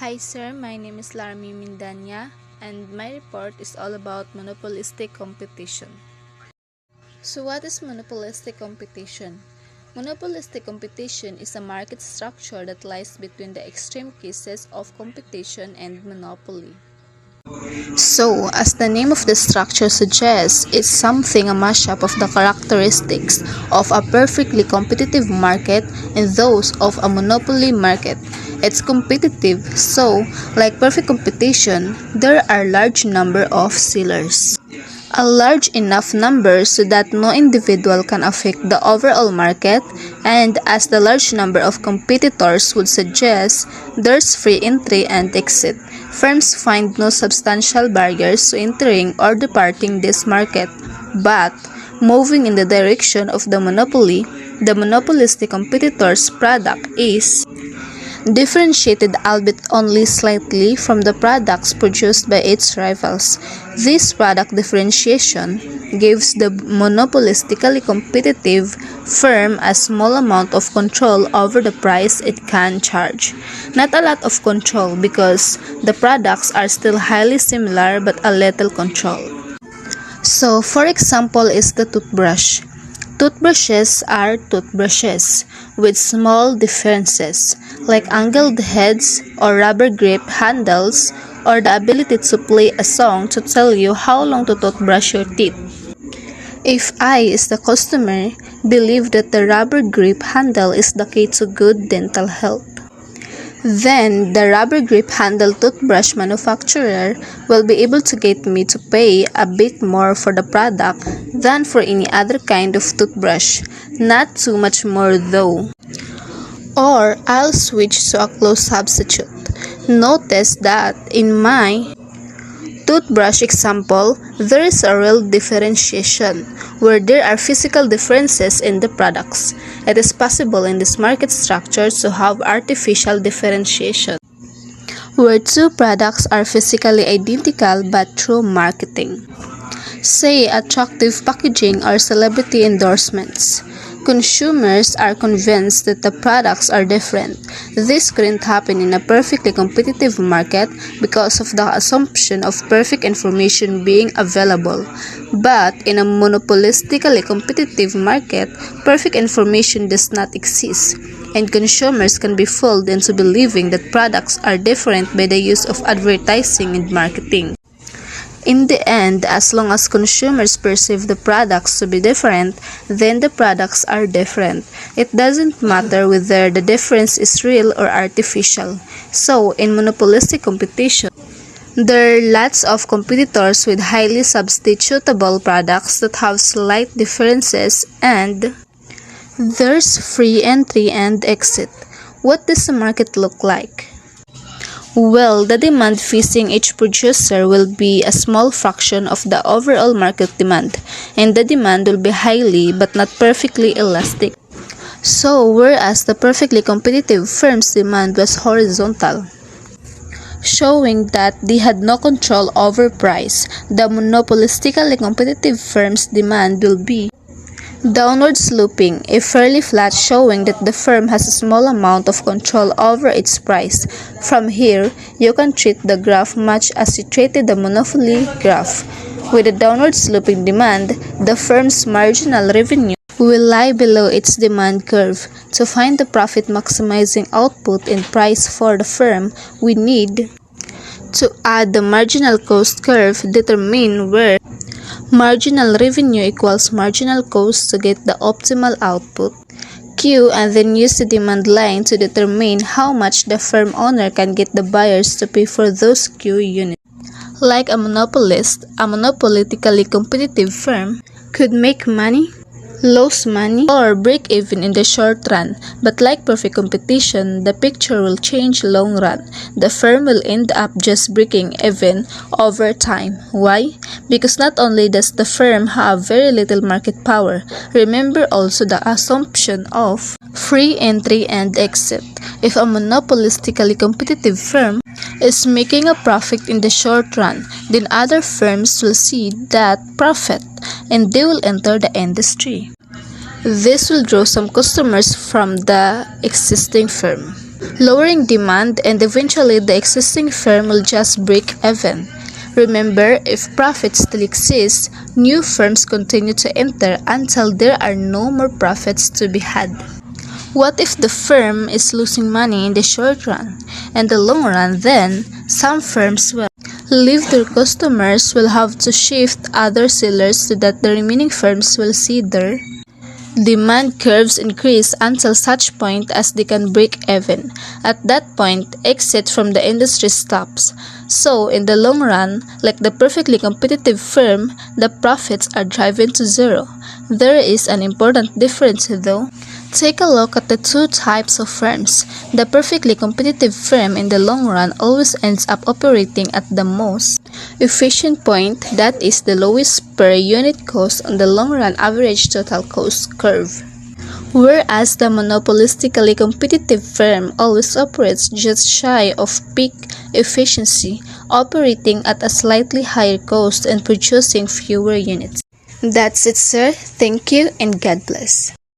Hi sir, my name is Larmi Mindanya and my report is all about monopolistic competition. So what is monopolistic competition? Monopolistic competition is a market structure that lies between the extreme cases of competition and monopoly. So, as the name of the structure suggests, it's something a mashup of the characteristics of a perfectly competitive market and those of a monopoly market. It's competitive, so, like perfect competition, there are large number of sellers. A large enough number so that no individual can affect the overall market, and as the large number of competitors would suggest, there's free entry and exit. Firms find no substantial barriers to entering or departing this market, but moving in the direction of the monopoly, the monopolistic competitor's product is differentiated albeit only slightly from the products produced by its rivals. This product differentiation gives the monopolistically competitive firm a small amount of control over the price it can charge. Not a lot of control because the products are still highly similar but a little control. So, for example is the toothbrush. Toothbrushes are toothbrushes with small differences like angled heads or rubber grip handles or the ability to play a song to tell you how long to toothbrush your teeth. If I, as the customer, believe that the rubber grip handle is the key to good dental health, then the rubber grip handle toothbrush manufacturer will be able to get me to pay a bit more for the product than for any other kind of toothbrush. Not too much more though. Or I'll switch to a close substitute. Notice that in my toothbrush example, there is a real differentiation where there are physical differences in the products. It is possible in this market structure to have artificial differentiation, where two products are physically identical but through marketing. Say attractive packaging or celebrity endorsements. Consumers are convinced that the products are different. This couldn't happen in a perfectly competitive market because of the assumption of perfect information being available. But in a monopolistically competitive market, perfect information does not exist, and consumers can be fooled into believing that products are different by the use of advertising and marketing. In the end, as long as consumers perceive the products to be different, then the products are different. It doesn't matter whether the difference is real or artificial. So, in monopolistic competition, there are lots of competitors with highly substitutable products that have slight differences, and there's free entry and exit. What does the market look like? Well, the demand facing each producer will be a small fraction of the overall market demand, and the demand will be highly but not perfectly elastic. So, whereas the perfectly competitive firm's demand was horizontal, showing that they had no control over price, the monopolistically competitive firm's demand will be downward sloping, a fairly flat, showing that the firm has a small amount of control over its price. From here, you can treat the graph much as you treated the monopoly graph. With a downward sloping demand, the firm's marginal revenue will lie below its demand curve. To find the profit maximizing output and price for the firm, we need to add the marginal cost curve, determine where marginal revenue equals marginal cost to get the optimal output, Q, and then use the demand line to determine how much the firm owner can get the buyers to pay for those Q units. Like a monopolist, a monopolistically competitive firm could make money, lose money, or break even in the short run. But like perfect competition, the picture will change long run. The firm will end up just breaking even over time. Why? Because not only does the firm have very little market power, remember also the assumption of free entry and exit. If a monopolistically competitive firm is making a profit in the short run, then other firms will see that profit and they will enter the industry. This will draw some customers from the existing firm. lowering demand, and eventually the existing firm will just break even. Remember, if profits still exist, new firms continue to enter until there are no more profits to be had. What if the firm is losing money in the short run? In the long run, then, some firms will leave their customers, will have to shift other sellers so that the remaining firms will see their demand curves increase until such point as they can break even. At that point, exit from the industry stops. So, in the long run, like the perfectly competitive firm, the profits are driven to zero. There is an important difference though. Take a look at the two types of firms. The perfectly competitive firm in the long run always ends up operating at the most efficient point, that is the lowest per unit cost on the long run average total cost curve. Whereas the monopolistically competitive firm always operates just shy of peak efficiency, operating at a slightly higher cost and producing fewer units. That's it, sir. Thank you and God bless.